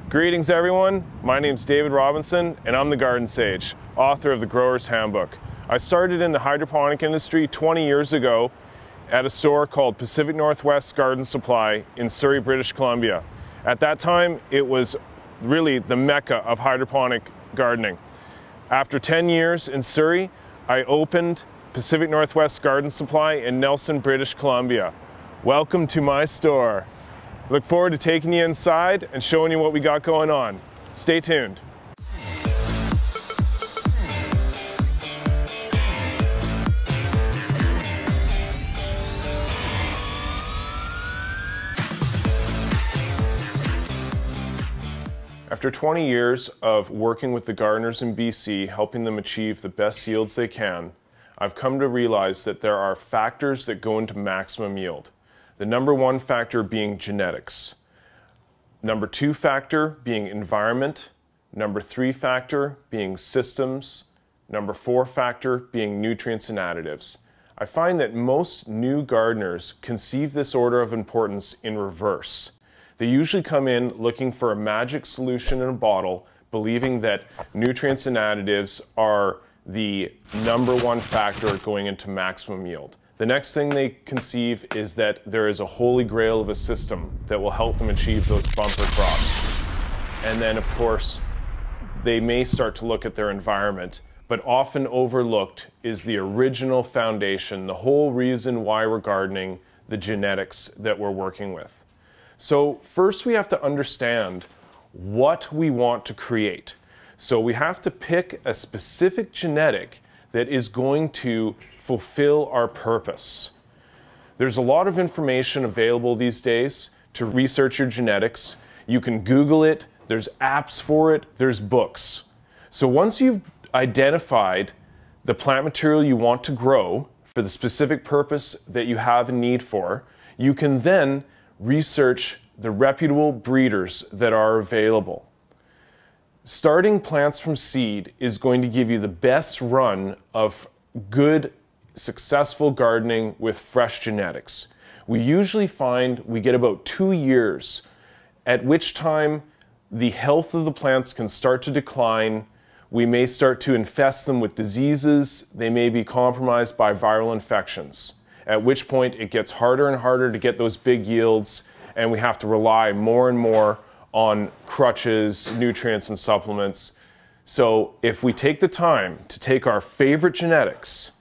Greetings everyone, my name's David Robinson and I'm the Garden Sage, author of the Grower's Handbook. I started in the hydroponic industry 20 years ago at a store called Pacific Northwest Garden Supply in Surrey, British Columbia. At that time, it was really the mecca of hydroponic gardening. After 10 years in Surrey, I opened Pacific Northwest Garden Supply in Nelson, British Columbia. Welcome to my store. Look forward to taking you inside and showing you what we got going on. Stay tuned. After 20 years of working with the gardeners in BC, helping them achieve the best yields they can, I've come to realize that there are factors that go into maximum yield. The number one factor being genetics. Number two factor being environment. Number three factor being systems. Number four factor being nutrients and additives. I find that most new gardeners conceive this order of importance in reverse. They usually come in looking for a magic solution in a bottle, believing that nutrients and additives are the number one factor going into maximum yield. The next thing they conceive is that there is a holy grail of a system that will help them achieve those bumper crops. And then, of course, they may start to look at their environment, but often overlooked is the original foundation, the whole reason why we're gardening, the genetics that we're working with. So first we have to understand what we want to create. So we have to pick a specific genetic that is going to fulfill our purpose. There's a lot of information available these days to research your genetics. You can Google it, there's apps for it, there's books. So once you've identified the plant material you want to grow for the specific purpose that you have a need for, you can then research the reputable breeders that are available. Starting plants from seed is going to give you the best run of good, successful gardening with fresh genetics. We usually find we get about 2 years, at which time the health of the plants can start to decline. We may start to infest them with diseases. They may be compromised by viral infections, at which point it gets harder and harder to get those big yields, and we have to rely more and more on crutches, nutrients, and supplements. So if we take the time to take our favorite genetics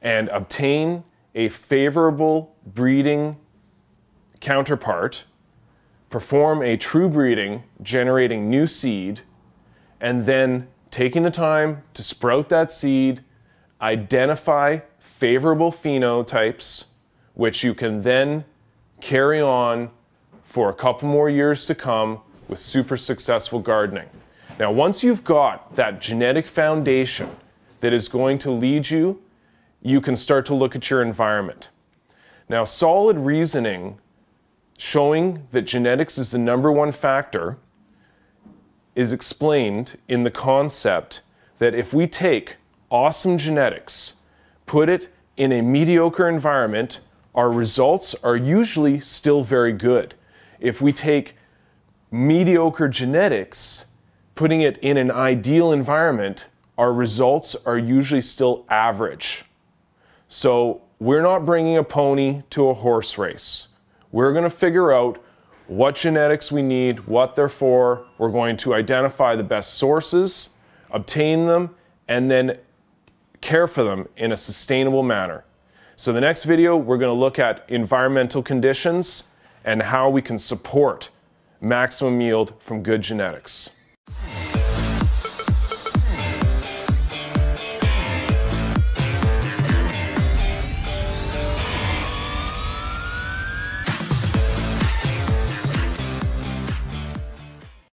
and obtain a favorable breeding counterpart, perform a true breeding, generating new seed, and then taking the time to sprout that seed, identify favorable phenotypes, which you can then carry on for a couple more years to come with super successful gardening. Now, once you've got that genetic foundation that is going to lead you, you can start to look at your environment. Now, solid reasoning showing that genetics is the number one factor is explained in the concept that if we take awesome genetics, put it in a mediocre environment, our results are usually still very good. If we take mediocre genetics, putting it in an ideal environment, our results are usually still average. So we're not bringing a pony to a horse race. We're going to figure out what genetics we need, what they're for. We're going to identify the best sources, obtain them, and then care for them in a sustainable manner. So the next video, we're going to look at environmental conditions and how we can support maximum yield from good genetics.